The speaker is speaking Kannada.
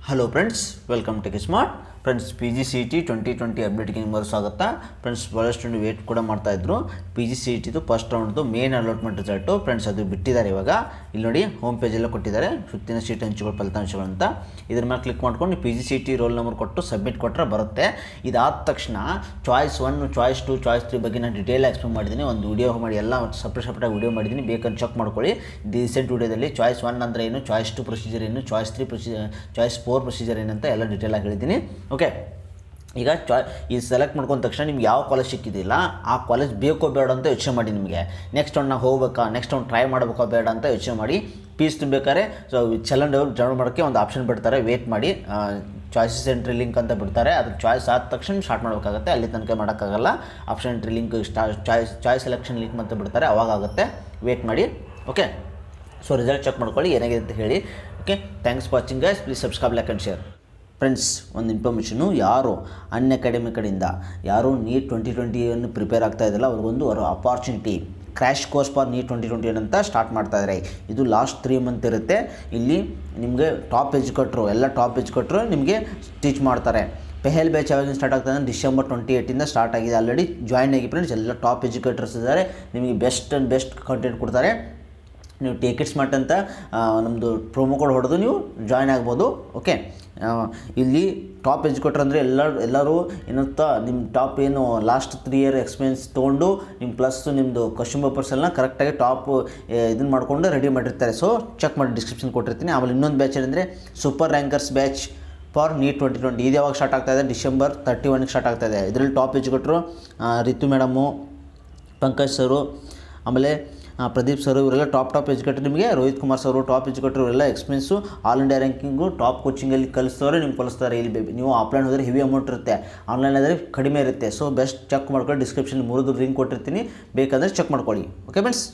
Hello friends, welcome to Smart Friends. Pgcet 2020 ಅಪ್ಡೇಟ್ಗೆ ನಿಮ್ಮರು ಸ್ವಾಗತ ಫ್ರೆಂಡ್ಸ್. ಭಾಳಷ್ಟು ವೇಟ್ ಕೂಡ ಮಾಡ್ತಾಯಿದ್ರು. Pgcetದು ಫಸ್ಟ್ ರೌಂಡ್ದು ಮೇನ್ ಅಲಾಟ್ಮೆಂಟ್ ರಿಸಲ್ಟು ಫ್ರೆಂಡ್ಸ್ ಅದು ಬಿಟ್ಟಿದ್ದಾರೆ. ಇವಾಗ ಇಲ್ಲಿ ನೋಡಿ ಹೋಮ್ ಪೇಜೆಲ್ಲ ಕೊಟ್ಟಿದ್ದಾರೆ, ಸುತ್ತಿನ ಸೀಟ್ ಹಂಚಿಗಳು ಫಲಿತಾಂಶಗಳು ಅಂತ. ಇದ್ರ ಮೇಲೆ ಕ್ಲಿಕ್ ಮಾಡ್ಕೊಂಡು Pgcet ರೋಲ್ ನಂಬರ್ ಕೊಟ್ಟು ಸಬ್ಮಿಟ್ ಕೊಟ್ಟರೆ ಬರುತ್ತೆ. ಇದಾದ ತಕ್ಷಣ ಚಾಯ್ಸ್ 1, ಚಾಯ್ಸ್ 2, ಚಾಯ್ಸ್ 3 ಬಗ್ಗೆ ನಾನು ಡೀಟೇಲ್ ಎಕ್ಸ್ಪ್ಲೇನ್ ಮಾಡಿದ್ದೀನಿ. ಒಂದು ವಿಡಿಯೋ ಮಾಡಿ ಎಲ್ಲ ಸಪ್ರೇಟಾಗಿ ವಿಡಿಯೋ ಮಾಡಿದ್ದೀನಿ, ಬೇಕಂತ ಚೆಕ್ ಮಾಡ್ಕೊಳ್ಳಿ. ರೀಸೆಂಟ್ ವಿಡಿಯೋದಲ್ಲಿ ಚಾಯ್ಸ್ 1 ಅಂದರೆ ಏನು, ಚಾಯ್ಸ್ 2 ಪ್ರೊಸೀಜರ್ ಏನು, ಚಾಯ್ಸ್ 3 ಪ್ರೊಸೀಜರ್, ಚಾಯ್ಸ್ 4 ಪ್ರೊಸೀಜರ್ ಏನಂತ ಎಲ್ಲ ಡೀಟೇಲಾಗಿ ಹೇಳಿದ್ದೀನಿ. ಓಕೆ, ಈಗ ಈ ಸೆಲೆಕ್ಟ್ ಮಾಡ್ಕೊಂಡ ತಕ್ಷಣ ನಿಮ್ಗೆ ಯಾವ ಕಾಲೇಜ್ ಸಿಕ್ಕಿದಿಲ್ಲ ಆ ಕಾಲೇಜ್ ಬೇಕೋ ಬೇಡ ಅಂತ ಯೋಚನೆ ಮಾಡಿ. ನಿಮಗೆ ನೆಕ್ಸ್ಟ್ ಒಂದು ಹೋಗ್ಬೇಕಾ, ನೆಕ್ಸ್ಟ್ ಒಂದು ಟ್ರೈ ಮಾಡಬೇಕಾ ಬೇಡ ಅಂತ ಯೋಚನೆ ಮಾಡಿ. ಫೀಸ್ ತುಂಬಬೇಕಾದ್ರೆ ಸೊ ಚಲನ್ ಡೌನ್ಲೋಡ್ ಮಾಡೋಕ್ಕೆ ಒಂದು ಆಪ್ಷನ್ ಬಿಡ್ತಾರೆ, ವೇಟ್ ಮಾಡಿ. ಚಾಯ್ಸಸ್ ಎಂಟ್ರಿ ಲಿಂಕ್ ಅಂತ ಬಿಡ್ತಾರೆ, ಅದು ಚಾಯ್ಸ್ ಆದ ತಕ್ಷಣ ಸ್ಟಾರ್ಟ್ ಮಾಡಬೇಕಾಗತ್ತೆ. ಅಲ್ಲಿ ತನಕ ಮಾಡೋಕ್ಕಾಗಲ್ಲ. Option entry link choice selection link ಅಂತ ಬಿಡ್ತಾರೆ, ಅವಾಗ ಆಗುತ್ತೆ. ವೇಟ್ ಮಾಡಿ. ಓಕೆ, ಸೊ ರಿಸಲ್ಟ್ ಚೆಕ್ ಮಾಡ್ಕೊಳ್ಳಿ ಏನಾಗಿದೆ ಅಂತ ಹೇಳಿ. Okay, thanks for watching guys. Please subscribe, like and share. Friends, ಒಂದು ಇನ್ಫಾರ್ಮೇಷನು, ಯಾರು ಅನ್ಅಕಾಡೆಮಿ ಕಡೆಯಿಂದ ಯಾರು ನೀಟ್ 2020 ಪ್ರಿಪೇರ್ ಆಗ್ತಾ ಇದ್ದಿಲ್ಲ ಅವ್ರಿಗೊಂದು opportunity, crash course for neat 2021 ಅಂತ ಸ್ಟಾರ್ಟ್ ಮಾಡ್ತಾಯಿದ್ದಾರೆ. ಇದು ಲಾಸ್ಟ್ 3 ಮಂತ್ ಇರುತ್ತೆ. ಇಲ್ಲಿ ನಿಮಗೆ ಟಾಪ್ ಎಜುಕೇಟ್ರು, ಎಲ್ಲ ಟಾಪ್ ಎಜುಕೇಟ್ರು ನಿಮಗೆ ಟೀಚ್ ಮಾಡ್ತಾರೆ. ಪೆಹಲ್ ಬ್ಯಾಚ್ ಯಾವಾಗ ಸ್ಟಾರ್ಟ್ ಆಗ್ತದೆ ಅಂದರೆ December 28 ಸ್ಟಾರ್ಟ್ ಆಗಿದೆ. ಆಲ್ರೆಡಿ ಜಾಯ್ನ್ ಆಗಿ ಫ್ರೆಂಡ್ಸ್, ಎಲ್ಲ ಟಾಪ್ ಎಜುಕೇಟರ್ಸ್ ಇದ್ದಾರೆ. ನಿಮಗೆ ಬೆಸ್ಟ್ ಕಂಟೆಂಟ್ ಕೊಡ್ತಾರೆ. ನೀವು ಟೇಕ್ ಸ್ಮಾರ್ಟ್ ಅಂತ ನಮ್ಮದು ಪ್ರೋಮೋ ಕೋಡ್ ಹೊಡೆದು ನೀವು ಜಾಯ್ನ್ ಆಗ್ಬೋದು. ಓಕೆ, ಇಲ್ಲಿ ಟಾಪ್ ಎಜುಕೇಟರ್ ಅಂದರೆ ಎಲ್ಲರೂ ಏನಂತ ನಿಮ್ಮ ಟಾಪ್ ಏನು ಲಾಸ್ಟ್ 3 ಇಯರ್ ಎಕ್ಸ್ಪೀರಿಯನ್ಸ್ ತೊಗೊಂಡು ನಿಮ್ಮ ಪ್ಲಸ್ ನಿಮ್ಮದು ಕ್ವಶ್ಚನ್ ಪೇಪರ್ಸ್ ಎಲ್ಲ ಕರೆಕ್ಟಾಗಿ ಟಾಪ್ ಇದನ್ನು ಮಾಡಿಕೊಂಡು ರೆಡಿ ಮಾಡಿರ್ತಾರೆ. ಸೊ ಚೆಕ್ ಮಾಡಿ, ಡಿಸ್ಕ್ರಿಪ್ಷನ್ ಕೊಟ್ಟಿರ್ತೀನಿ. ಆಮೇಲೆ ಇನ್ನೊಂದು ಬ್ಯಾಚ್ ಏನಂದರೆ super rankers batch for neat 2020. ಇದು ಯಾವಾಗ ಸ್ಟಾರ್ಟ್ ಆಗ್ತಾಯಿದೆ? December 31 ಸ್ಟಾರ್ಟ್ ಆಗ್ತಾಯಿದೆ. ಇದರಲ್ಲಿ ಟಾಪ್ ಎಜುಕೇಟ್ರು ರಿತು ಮೇಡಮು, ಪಂಕಜ್ ಸರು, ಆಮೇಲೆ ಪ್ರದೀಪ್ ಸರ್, ಇವರೆಲ್ಲ ಟಾಪ್ ಎಜುಕೇಟರ್. ನಿಮಗೆ Rohit Kumar sir top educator, ಇವರೆಲ್ಲ experience all India ranking top ಕೋಚಿಂಗಲ್ಲಿ ಕಲಿಸ್ತವ್ರೆ, ನಿಮ್ಗೆ ಕಲಿಸ್ತಾರೆ. ಇಲ್ಲಿ ನೀವು ಆಫ್ಲೈನ್ ಹೋದರೆ ಹೆವಿ ಅಮೌಂಟ್ ಇರುತ್ತೆ, ಆನ್ಲೈನ್ ಆದರೆ ಕಡಿಮೆ ಇರುತ್ತೆ. ಸೊ ಬೆಸ್ಟ್ ಚೆಕ್ ಮಾಡ್ಕೊಳ್ಳಿ. ಡಿಸ್ಕ್ರಿಪ್ಷನ್ 3 ಲಿಂಕ್ ಕೊಟ್ಟಿರ್ತೀನಿ, ಬೇಕಾದರೆ ಚೆಕ್ ಮಾಡ್ಕೊಳ್ಳಿ. Okay friends.